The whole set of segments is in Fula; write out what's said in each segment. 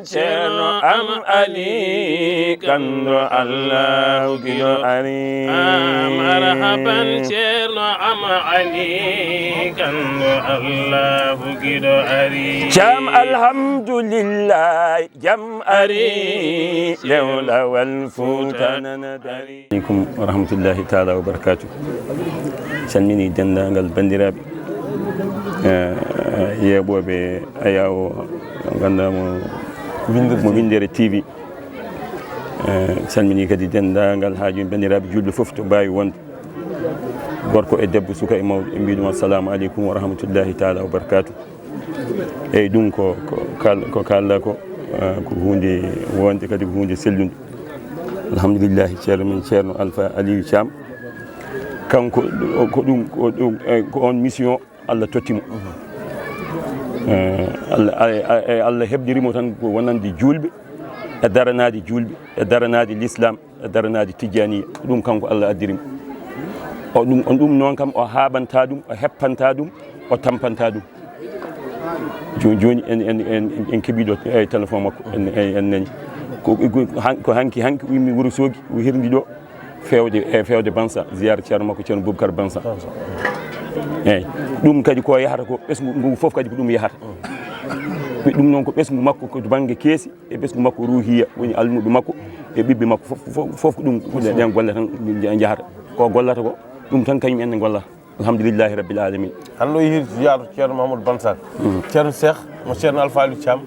Ceerno am Ali kando Allah gido ari marhaban Ceerno am Ali kando Allah gido ari jam alhamdulillah jam ari lewla wal futana dari alaikum wa rahmatullahi ta'ala wa barakatuh salmini dendagal bandiraɓe yeɓoɓe ayawo gandamo mo windere TV salmini kadi dendagal haaju bandiraɓe julɓe foof to mbawi wonde gorko e debbo suka e mawɗo e mbiɗum assalamu aleykum wa rahmatullahi taala wa barakatuh eyyi ɗum ko kalɗa ko hunde wonde kadi ko hunde sellude alhamdulillahi ceerno men ceerno Alpha Aliou Thiam kanko ko on mission Allah tottimo Allah heɓdirimo tan ko wonande julɓe e daranade julɓe e daranade l'islam e daranade tijaniya ɗum kanko Allah addirimo o ɗum noon kam o haɓanta ɗum o heppanta ɗum o tampanta ɗum joni en keeɓiɗo e téléphone makko en nani ko hanki wimmi Wourossogui o hirdi ɗo fewde Bansa ziyara ceerno makko ceerno Boubacar Bansa eyyi ɗum kadi ko yahata ko ɓesgu ngu foof kadi ko ɗum yahata ɗum noon ko ɓesgu makko ko banggue keesi e ɓesgu makko ruhiya woni almuɓe makko e ɓiɓɓe makko foof ko ɗum ɗen golle tan jahata ko gollata ko ɗum tan kañum enne gollata alhamdulillahi rabbil alamin hande o yehi yaato ceerno Mahamadou Bansal ceerno Cheikh mo ceerno Alpha Aliou Thiam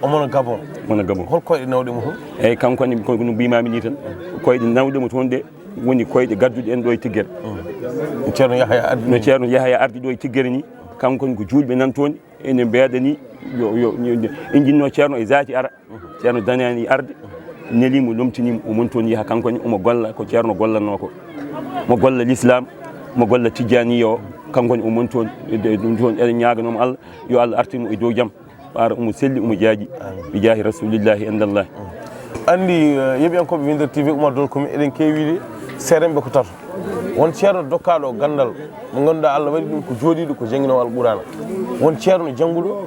omono Gabon hol koyɗe nawɗemo toon eyyi kanko ne ko no mbimami ni tan koyɗe nawɗemo toon de woni koyɗe gadduɗe en ɗo e tiggere ceerno Yahaya ardi no ceerno Yahaya ardi ɗo e tiggere ni kankone ko julɓe nan toon ene mbeɗani e jinno ceerno e zati ara ceerno dañani arde nelimo lomtinimo omon toon yaaha kankone omo golla ko ceerno gollanno ko mo golla l'islam mo golla tijaniya o kankone omon toon ɗum toon eɗen ñaganoma Allah yo Allah artimo e dow jaam ɓaara omo selli omo jaaji mi jaahi rasulillahi indallah andi yeɓiyankoɓe Winder TV Oumar Dol komi eɗen keewide seeremɓe ko tato won ceerno dokkaɗo gandal mo ganduɗa Allah waɗi ɗum ko jooɗiɗo ko jangguinowo Alqur'ana won ceerno jangguɗo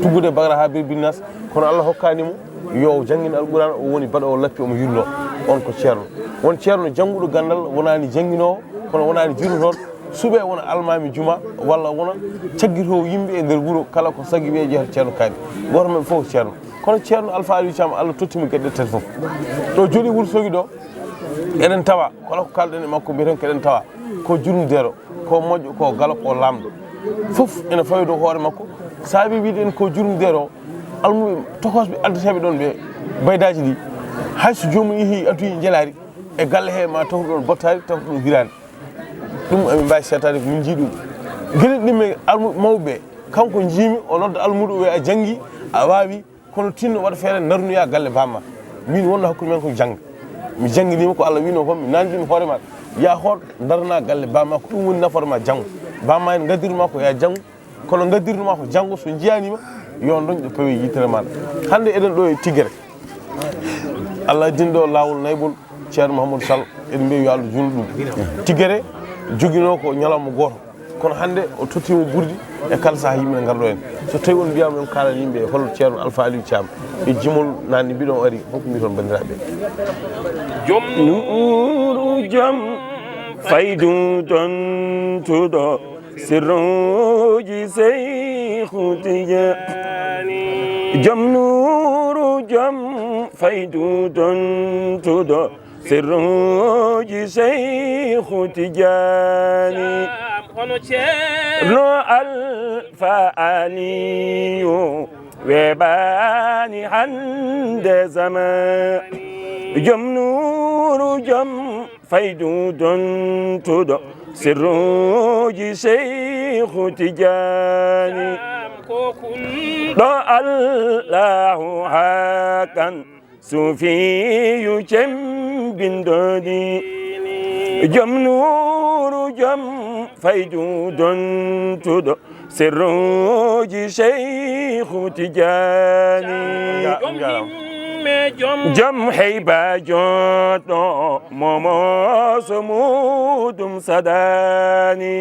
tuggude Bagara ha Birbinas kono Allah hokkanimo yo jangguine Alqur'ana o woni baɗowo lappi omo yurno on ko ceerno won ceerno jangguɗo gandal wonani jangguinowo kono wonani jurnotoɗo suuɓe wona almami juma walla wona caggito yimɓe e nder wuuro kala ko sagui wiye jeehata ceerno kaani goto men fof ceerno kono ceerno Alpha Aliou Thiam Allah tottimo gueɗe ɗe foof ɗo jooɗi Wourossogui ɗo eɗen tawa kala ko kalɗen e makko mbiyeten ko eɗen tawa ko jurmdero ko moƴƴo ko galo ko lamɗo foof ene fawi dow hoore makko saabi wiɗen ko jurmdero almuɓe tokosɓe addateɓe ɗon ɓe baydaji ɗi hayso jomum yeehi aduyi jelari e galle he ma taw ɗon bottari taw ɗum hirani ɗum emin mbawi settade ko min jii ɗum gueɗe ɗimme almuɓe mawɓe kanko jiimi o nodda almuɗo wi a janggui a wawi kono tinno waɗa feere darnuya galle bamma min wonno hakkude men ko jangga mi jangguinima ko Allah wino fam mi nanɗino hoorema ya hoot darna galle bamma ko ɗum woni nafoore janggo bamma en gaddirnuma ko ya janggo kono gaddirnuma ko janggo so jiyanima yo doñɗo pawi yitere maɗa hande eɗen ɗo e Tigguere Allah dinɗo lawol naybol ceerno Mahamadou Sall eɗen mbiya yo Allah junnu ɗum Tigguere joguino ko ñalawma goto kono hande o tottimo ɓurdi e kala saaha yimɓe garɗo hen so tawi on mbiyama on kalana yimɓe e hol ceerno Alpha Aliou Thiam e jimol nanni mbiɗon ari holko mbi toon bandiraɓe jom nuuru jam faydu ton tuɗo sirruji Seykhu Tijani jom nuuru jam faydu ton tuɗo sirruji Seykhu Tijani no Alpha Aliou weɓani hande zaman jom nuuru jom faydu don tuɗo sirruji Seykhu Tijani ɗo Allahu hakan sufiyu cembindoɗi jom nuuru jom faydu don tuɗo sirruji Seykhu Tijani jom heyba joɗɗo momo so muɗum saɗani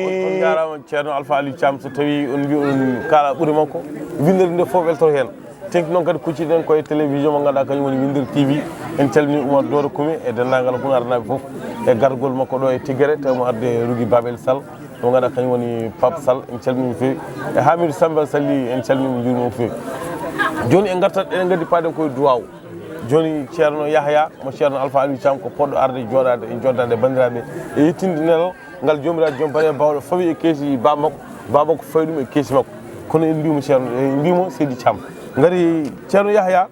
on jarama ceerno Alpha Aliou Thiam so tawi on mbi on kala ɓuuri makko windere nde fof weltoto hen tenki noon kadi kucciden koye télévision mo ganduɗa kañum woni Windir TV en calmini Oumar Doro Koumi e dendagal Hunarnaɓe foof e gargol makko ɗo e Tigguere tawmo arde Rougui Babel Sall mo ganduɗa kañum woni Pape Sall en calmini fewi e Hamidou Sambel Salli en calmini jurimo fewi joni en gartat eɗen gaddi paɗen koye duwaw joni ceerno Yahya mo ceerno Alpha Aliou Thiam ko poɗɗo arde joɗade e joddade bandiraɓe e yettinde nelal ngal jomiraɗo joom bane bawɗo fawi e keesi babako fawi ɗum e keesi makko kono en mbimo ceerno en mbimo Seydi Thiam ngari ceerno Yahya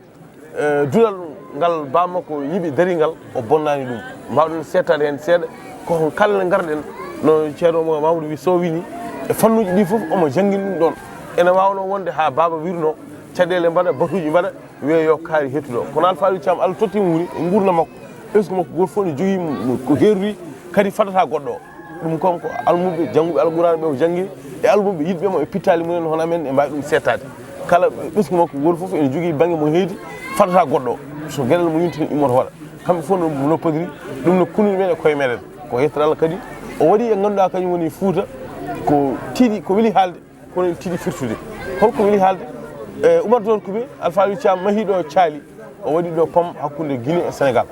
duɗal ngal bammakko yiiɓi daringal o bonnani ɗum mbawɗen settade hen seeɗa ko kala nde garɗen no ceerno Mamadou wi so wini e fannuji ɗi foof omo janggini ɗum ɗon ene wawno wonde ha baba wirno caɗele mbaɗa batuji mbaɗa wiye yo kaari hettuɗo kono Alpha Aliou Thiam Allah tottimo woni e gurna makko ɓesgu makko goto fof ne jogui ko herori kadi fadata goɗɗo o ɗum konko almuɓe jangguɓe alqurana ɓe o janggui e almuɓe yidɓemo e pittali mumen hono amen e mbawi ɗum settade kala ɓesgu makko goto foof ene jogui banggue mo heedi fadata goɗɗo o so gueɗal mo yintini immoto waɗa kamɓe fof no podiri ɗum no kunnuɗi men e koye meɗen ko yettere Allah kadi o waɗi e ganduɗa kañum woni Fouta ko tiiɗi ko weeli haalde kono tiiɗi firtude holko weeli haalde Oumar Doro Koumi Alpha Aliou Thiam mahiɗo caali o waɗi ɗo pom hakkude Guinée e Sénégal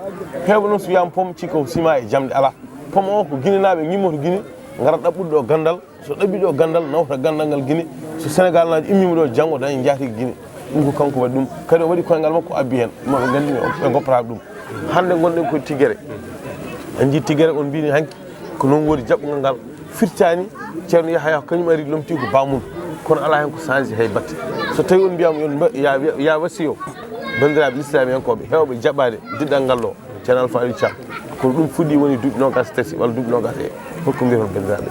heewɓe noon so wiyama pom cikka ko ciment e jamde ala pom o ko Guinénaɓe guimmoto Guinée gara ɗaɓɓude ɗo gandal so ɗaɓɓi ɗo gandal nawta gandal ngal Guinée so Sénégal naji immima ɗo janggo dañi jaati Guinée ɗum ko kanko waɗi ɗum kadi o waɗi koyngal makko abbi hen maɓe gandi ɓe goppata ɗum hande gonɗen koye Tigguere en jii Tigguere on mbini hanki ko noon woodi jaɓɓugal ngal firtani ceerno Yahya kañum ari lomti ko bamum kono ala hen ko change hay batte so tawi on mbiyama yon ya wasiyo bandiraɓe listiraɓe yankoɓe hewɓe jaɓɓade diɗɗal ngal ɗo ceerno Alpha Aliou Thiam kono ɗum fuɗɗi woni duuɓi nogas tati walla duuɓi nogas e holko mbiyatan bandiraɓe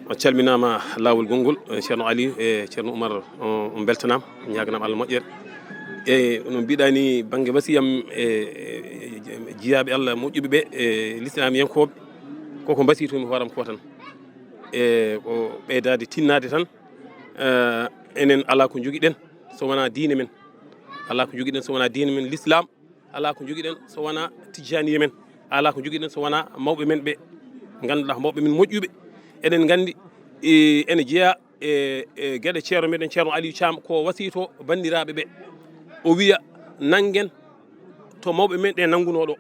o calminama lawol gongol ceerno Aliou e ceerno Oumar on beltanama ñaganama Allah moƴƴere e no mbiɗa ni banggue wasiyam e jiyaɓe Allah moƴƴuɓe ɓe e listinaɓe yankoɓe koko mbasiytomi hooram ko tan e ko ɓeydade tinnade tan enen ala ko joguiɗen so wona diine men ala ko joguiɗen so wona diine men l'islam ala ko joguiɗen so wona tijjaniye men ala ko joguiɗen so wona mawɓe men ɓe ganduɗa mawɓe men moƴƴuɓe eɗen gandi ene jeeya e gueɗe ceerno meɗen ceerno Aliou Thiam ko wasiyto bandiraɓe ɓe o wiya nanguen to mawɓe men ɗe nangunoɗo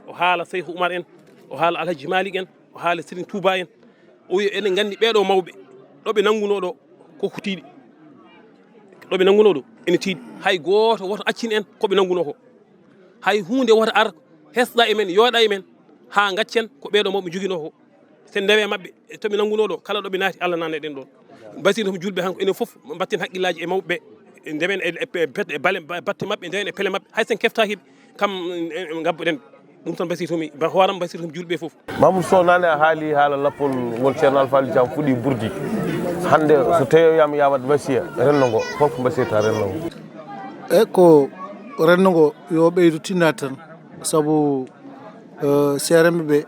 o haala Cheikh Oumar en o haala Alhaji Malick en o haala Serigne Touba en o wiya eɗen gandi ɓeɗo mawɓe ɗoɓe nangunoɗo koko tiiɗi ɗoɓe nangunoɗo ene tiiɗi hay goto woto accin en koɓe nanguno ko hay hunde woto ar hesɗa e men yooɗa e men ha gaccen ko ɓeɗo mawɓe joguino ko sen ndewe mabɓe toɓe nangunoɗo kala ɗoɓe naati Allah nana ɗen ɗon basino to julɓe hanko enen foof batten haqqillaji e mawɓe ndemen e bale batte mabɓe ndewen e pele mabɓe hay sen keftakiɓe kam gabboɗen ɗum tan basitomi hooram basitomi julɓe foof Mamoudou Sow nane a haali haala lappol ngol ceerno Alpha Aliou Thiam fuɗɗi burdi hande so tawi yama yawat basiya renno ngo holko basiyta renno ngo e ko renno ngo yo ɓeydu tinnade tan saabu ceeremɓe ɓe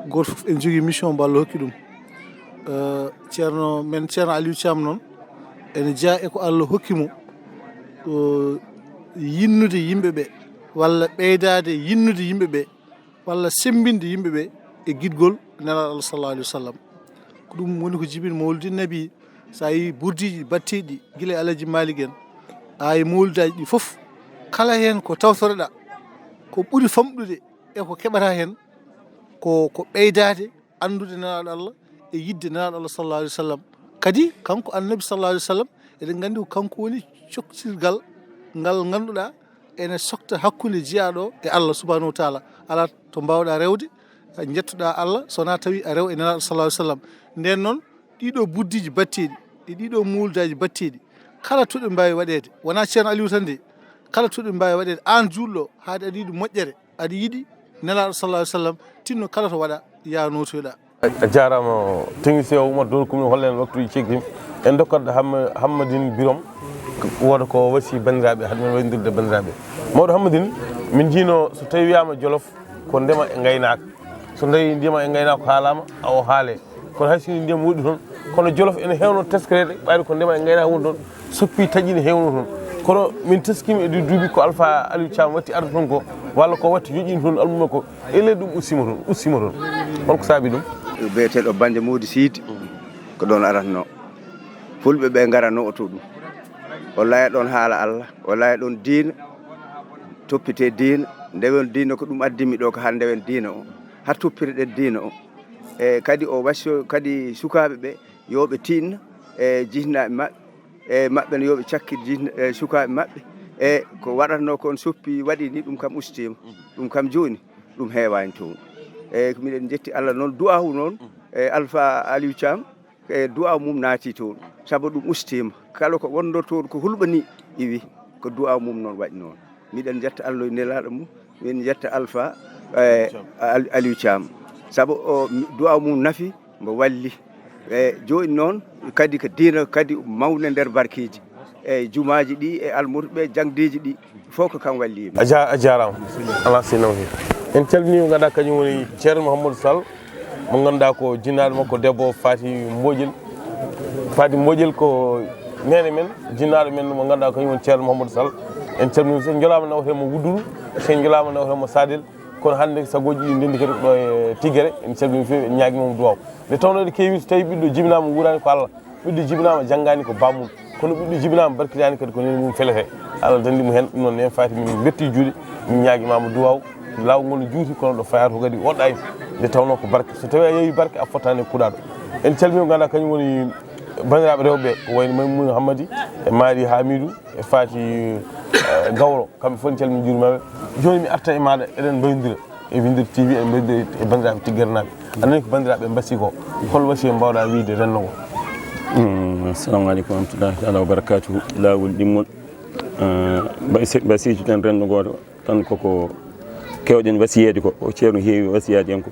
goto foof en jogui mission mbo Allah hokki ɗum ceerno men ceerno Aliou Thiam noon ene jeeya eko Allah hokkimo yinnude yimɓeɓe walla ɓeydade yinnude yimɓeɓe walla sembinde yimɓeɓe e guidgol nelaɗo Allah sallallahu alaihi wasallam ko ɗum woni ko jibini mawludi nabi sa yi burdiji battiɗi guila e Alhaji Malick en ha e mawludaji ɗi foof kala hen ko tawtoreɗa ko ɓuuri famɗude e ko keɓata hen ko ɓeydade andude nelaɗo Allah e yidde nelaɗo Allah sallallahu alaihi wasallam kadi kanko annabi sallallahu alaihi wasallam eɗen gandi ko kanko woni coktirgal ngal ganduɗa ene sokta hakkude jeeyaɗo e Allah subhanahu wa taala ala to mbawɗa rewde jettuɗa Allah sona tawi a rew e nelaɗo sallallahu alaihi wasallam nden noon ɗiɗo buddiji batteɗi e ɗiɗo muldaji batteɗi kala toɗe mbawi waɗede wona ceerno Aliou tan de kala toɗe mbawi waɗede an julɗo haade aɗa yiɗi moƴƴere aɗa yiɗi nelaɗo sallallahu alaihi wasallam tinno kala to waɗa ya notoyɗa a jarama technicien Oumar Doro Koumi hollen waktuji cegdim en dokkat Hammadine Birom woda ko wasi bandiraɓe haɗumen wayndirde bandiraɓe mawɗo Hammadine min jiino so tawi wiyama Jolof ko ndema e gaynaka so tawi ndema e gaynaka haalama o haale kono hay sini ndema woɗɗi toon kono Jolof ene hewno teskrede ɓayde ko ndema e gaynaka woni toon soppi taƴi ne hewno toon kono min teskima e duuɓi ko Alpha Aliou Thiam watti arde toon ko walla ko watti joƴini toon almuma ko ele ɗum ussima toon holko saabi ɗum biyeteɗo bande Mody Sidy ko ɗon aratno fulɓe ɓe garano oto ɗum wallahi ɗon haala Allah wallahi ɗon diina toppite diina ndewen diina ko ɗum addimi ɗo ko hande ndewen diina o ha toppirɗen diina o e kadi o wasio kadi sukaɓe ɓe yoɓe tinna e jihnaɓe maɓɓe e maɓɓe ne yoɓe cakkid sukaɓe maɓɓe e ko waɗatno ko on soppi waɗi ni ɗum kam ustima ɗum kam joni ɗum heewani toon e miɗen jetti Allah noon du'ahu noon e Alpha Aliou Thiam e du'aw mum naati toon sabu ɗum ustima kala ko wonno toon ko hulɓani iwi ko du'aw mum noon waɗi noon miɗen jetta Allah nelaɗo mum min jetta Alpha Aliou Thiam sabu o du'aw mum nafi mbo walli e joni noon kadi ko diina kadi mawne nder barkeji e jumaji ɗi e almurɓe jangdeji ɗi fof ko kam wallima a jarama ala sinaw he en calminimo ganduɗa kañum woni ceerno Mouhamadou Sall mo ganduɗa ko jinnaɗo makko debbo Fati Mbodjel ko nene men jinnaɗo men mo ganduɗa kañum woni ceerno Mouhamadou Sall en calminimo sen jolama nawtemo Wudduru sen jolama nawtemo Sadel kono hande sagoji ɗi ndendi kadi ɗo e Tigere en calmini fewi en ñaguimomo duwaw nde tawno ɗe kewi so tawi ɓiɗɗo jibinama wurani ko Allah ɓiɗɗo jibinama janggani ko bamum kono ɓiɗɗo jibinama barkitani kadi ko nene mum felete Allah dandimo hen ɗum noon en Fati min betti juuɗe min ñaguimama duwaw lawol ngol juuti kono ɗo fayata ko kadi woɗɗani nde tawno ko barke so tawi a yeewi barke a fottani kuuɗaɗo en calmini ganduɗa kañum woni bandiraɓe rewɓe ko wayno Mamoudou Hammadi e Mari Hamidou e Fati Gawro kamɓe fof en calmini juurimaɓe joni mi arta e maɗa eɗen mbayodira e Winder TV eɗen mbayodira e bandiraɓe Tigere naɓe anani ko bandiraɓe mbasi ko hol wasi mbawɗa wiide renno ngo assalamu aleykum warahmatullahi taala wa barakatuhu lawol ɗimmol mbasijo tan renno goto tan koko kewɗen wasiyede ko o ceerno heewi wasiyade en ko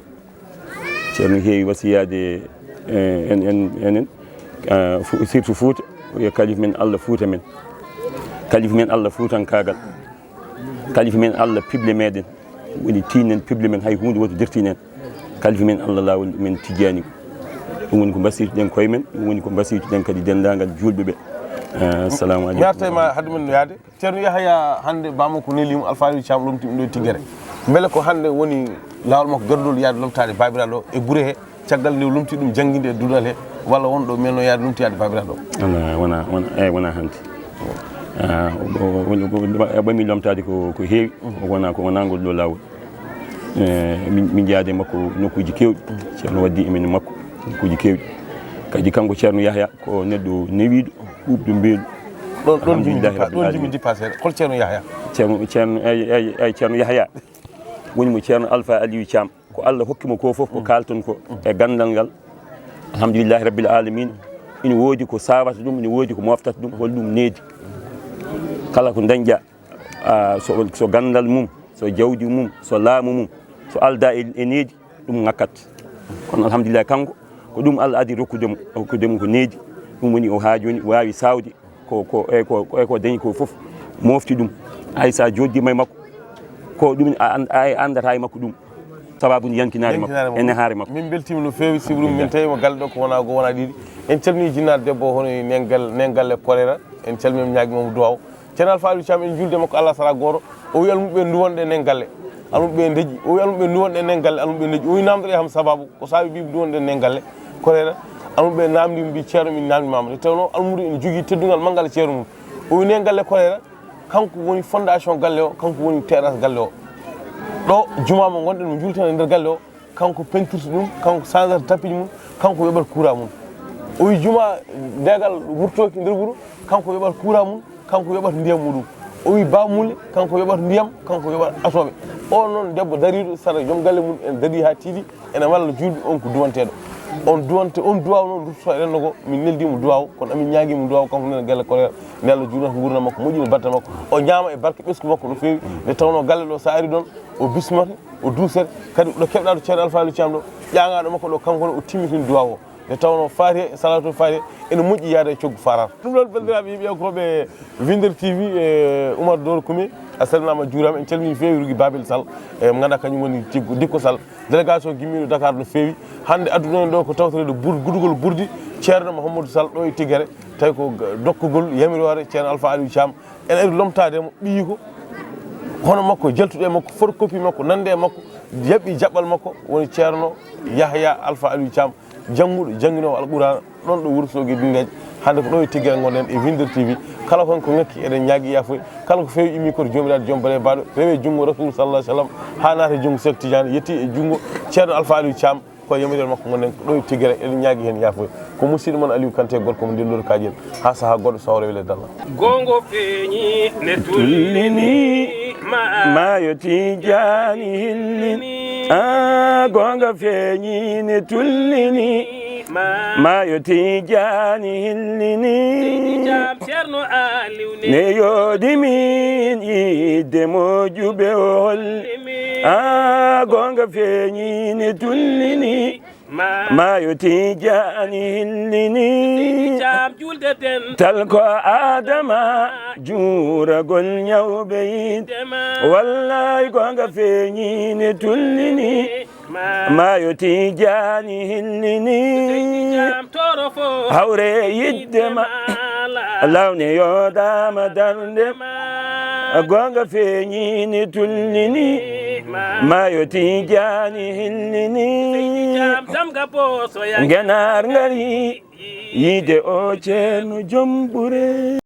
ceerno heewi wasiyade enen surtout Fouta yo kalifa men Allah Fouta men kalifa men Allah Foutankagal kalifa men Allah pible meɗen woni tinen pible men hay hunde woto dirtinen kalifa men Allah lawol men Tidiani ɗum woni ko mbasiytoɗen koye men ɗum woni ko mbasiytoɗen kadi dendagal julɓe ɓe assalamu aleykum mi arta ma haade men no yaade ceerno Yahaya hande bamam ko nelimo Alpha Aliou Thiam lomtimi ɗo e Tigere beele ko hande woni lawol makko gardol yaade lomtade babiraɗo o e guure he caggal nde lomti ɗum jangguide e dudal he walla wonɗo menno yaade lomtiyade babiraɗo o wona hanti ɓami lomtade ko heewi ko wona ngol ɗo lawol min jaade makko nokkuji kewɗi ceerno waddi emen makko nokkuji kewɗi kadi kanko ceerno Yahya ko neɗɗo newiɗo ɓuɓɗo mbeelu ɗon jimi dippa seeɗa hol ceerno Yahya ceerno Yahya woni mo ceerno Alpha Aliou Thiam ko Allah hokkimo ko fof ko kalton ko e gandal ngal alhamdulillahi rabbil alamin ina woodi ko sawata ɗum ina woodi ko moftata ɗum hol ɗum needi kala ko dañƴa so gandal mum so jawdi mum so laamu mum so alda e needi ɗum ngakkat kono alhamdulillah kanko ko ɗum Allah adi rokkudemo ko needi ɗum woni o ha joni wawi sawde ko dañi ko fof mofti ɗum hay sa joddima e makko ko ɗum a andata e makko ɗum sababu yankinare makko ene haare makko min beltima no fewi sibrum min tawi mo galle ɗo ko wona go wona ɗiɗi en calmini jinnaɗo debbo hono nen galle choléra en calmini ñaguimomo duwaw ceerno Alpha Aliou Thiam en julde makko Allah sara goto o wi almuɓe duwonɗe nen galle almuɓe deeƴi o wi almuɓe duwonɗe nen galle almuɓe deeƴi o wi namdere ham sababu ko sabi ɓiɓe duwonɗe nen galle choléra almuɓe namdimo mbi ceerno min namdimama nde tawno almuɗo ene jogui teddugal manggal ceerno mum o wi nen galle choléra kanko woni fondation galle o kanko woni terrasse galle o ɗo juma mo gonɗen mo jultana e nder galle o kanko pentirta ɗum kanko sangata tapiji mum kanko yoɓat courant mum o wi juma degal wurtoki nder wuuro kanko yoɓat courant mum kanko yoɓat ndiyam muɗum o wi bamulle kanko yoɓat ndiyam kanko yoɓat asoɓe o noon debbo dariɗo sara joom galle mum en daari ha tiiɗi ene walla julɓe on ko duwanteɗo on duwaw noon rutto e renno ko min neldimo duwaw kono amin ñaguimo duwaw kanko nene galle choléra nde Allah juurnata gurdam makko moƴƴina batta makko o ñaama e barke ɓesgu makko no fewi nde tawno galle ɗo sa ari ɗon o bismata o duusere kadi ɗo keɓɗa ɗo ceerno Alpha Aliou Thiam ɗo ƴagaɗo makko ɗo kanko o timmitini duwaw o nde tawno faati e salatu faati ene moƴƴi yaade e coggu farar ɗum ɗon bandiraɓe yiɓekoɓe Winder TV e Oumar Doro Koumé a salminama juurama en calmini fewi rugui Babel Sall e mo ganduɗa kañum woni Dikko Sall délégation gimmiɗo Dakar no fewi hande adduno en ɗo ko tawtorede gudugol Bourdi ceerno Mouhamadou Sall ɗo e Tigere tawi ko dokkugol yamirore ceerno Alpha Aliou Thiam en ari lomtademo ɓiyi ko hono makko jaltuɗo e makko photocopie makko nande e makko yaɓɓi jaɓɓal makko woni ceerno Yahya Alpha Aliou Thiam jangguɗo jangguinowo Alqur'ana ɗon ɗo Wourossogui Dinguéji hande ko ɗo e Tigere gonɗen e Winder TV kala kon ko ngakki eɗen ñaagui yafoy kala ko fewi immi koto jomiraɗo joom bare baɗo rewe junngo rasul sallah sallam ha naata junngo Cheikh Tidiane yetti e junngo ceerno Alpha Aliou Thiam ko yamiren makko gonen ɗo e tigguere eɗen ñaagui hen yafoy ko musidɗo moon Aliou Kanté gorko mo ndillor kajel ha saaha goɗɗo sawra wele dalla gongo feeñi ne tullini mayo Tidiane hillini gonga feeñi ne tullini mayo Tidiane hillini ceerno Aliou ne yoodimin yidde moƴƴuɓe o holli gonga feeñi ne tullini mayo Tidiane hillini tal ko adama juuragol ñawɓe yidde wallahi gonga feeñi ne tullini mayo Tidiane hillini hawre yiddema lawne yodama darde gonga feeñi ne tullini mayo Tidiane hillini genar ngari yide o ceerno joom ɓuure